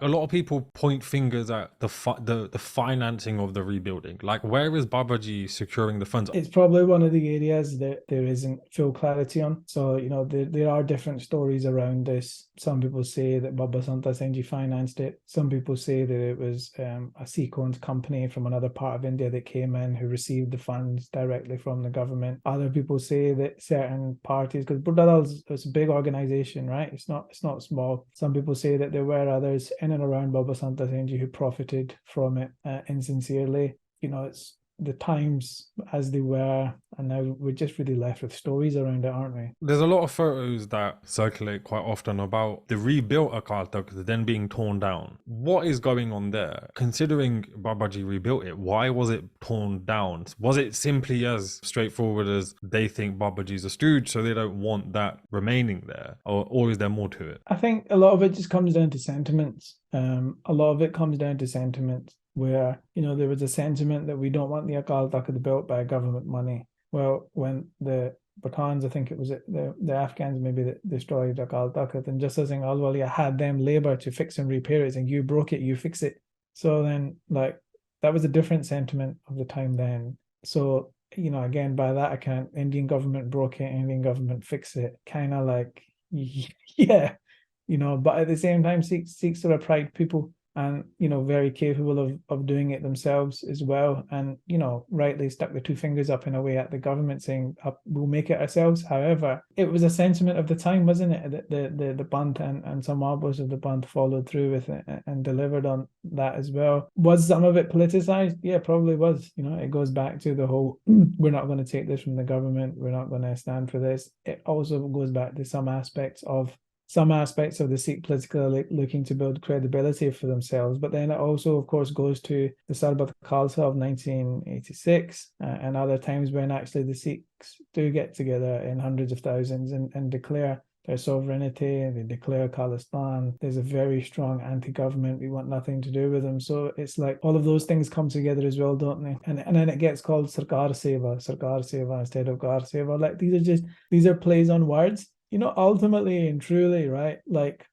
A lot of people point fingers at the financing of the rebuilding. Like, where is Babaji securing the funds? It's probably one of the areas that there isn't full clarity on. So, there are different stories around this. Some people say that Baba Santa Senji financed it. Some people say that it was a Sequent company from another part of India that came in who received the funds directly from the government. Other people say that certain parties, because Burdal is a big organization, right? It's not small. Some people say that there were others in and around Baba Santa Senji who profited from it insincerely. It's the times as they were, and now we're just really left with stories around it, aren't we? There's a lot of photos that circulate quite often about the rebuilt Akal Takht then being torn down. What is going on there? Considering Babaji rebuilt it, why was it torn down? Was it simply as straightforward as they think Babaji's a stooge, so they don't want that remaining there? Or is there more to it? I think a lot of it just comes down to sentiments. A lot of it comes down to sentiments where, there was a sentiment that we don't want the Akal Takht built by government money. Well, when the Pathans, I think it was the Afghans maybe that destroyed Akal Takht, and just as in Ahluwalia had them labor to fix and repair it, and you broke it, you fix it. So then, like, that was a different sentiment of the time then. So, again, by that account, Indian government broke it, Indian government fixed it, kind of like, yeah, but at the same time, Sikhs are a proud people and, very capable of doing it themselves as well. And, rightly stuck the two fingers up in a way at the government saying, we'll make it ourselves. However, it was a sentiment of the time, wasn't it? That the Band and some members of the Band followed through with it and delivered on that as well. Was some of it politicized? Yeah, probably was. It goes back to the whole, we're not going to take this from the government. We're not going to stand for this. It also goes back to some aspects of the Sikh politically looking to build credibility for themselves. But then it also, of course, goes to the Sarbat Khalsa of 1986 and other times when actually the Sikhs do get together in hundreds of thousands and declare their sovereignty, and they declare Khalistan. There's a very strong anti-government. We want nothing to do with them. So it's like all of those things come together as well, don't they? And then it gets called Sarkar Seva instead of Gar Seva. Like these are plays on words. Ultimately and truly, right? Like,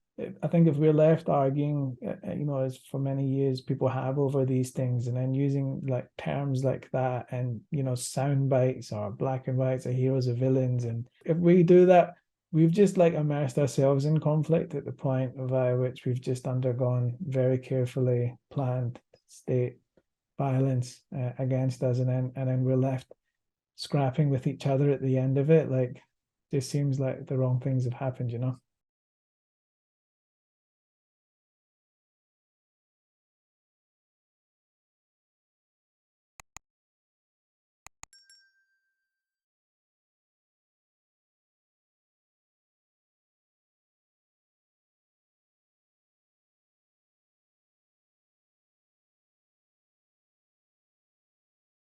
I think if we're left arguing, as for many years people have over these things, and then using like terms like that, and sound bites or black and whites, or heroes or villains, and if we do that, we've just like immersed ourselves in conflict at the point via which we've just undergone very carefully planned state violence against us, and then we're left scrapping with each other at the end of it. Like, just seems like the wrong things have happened.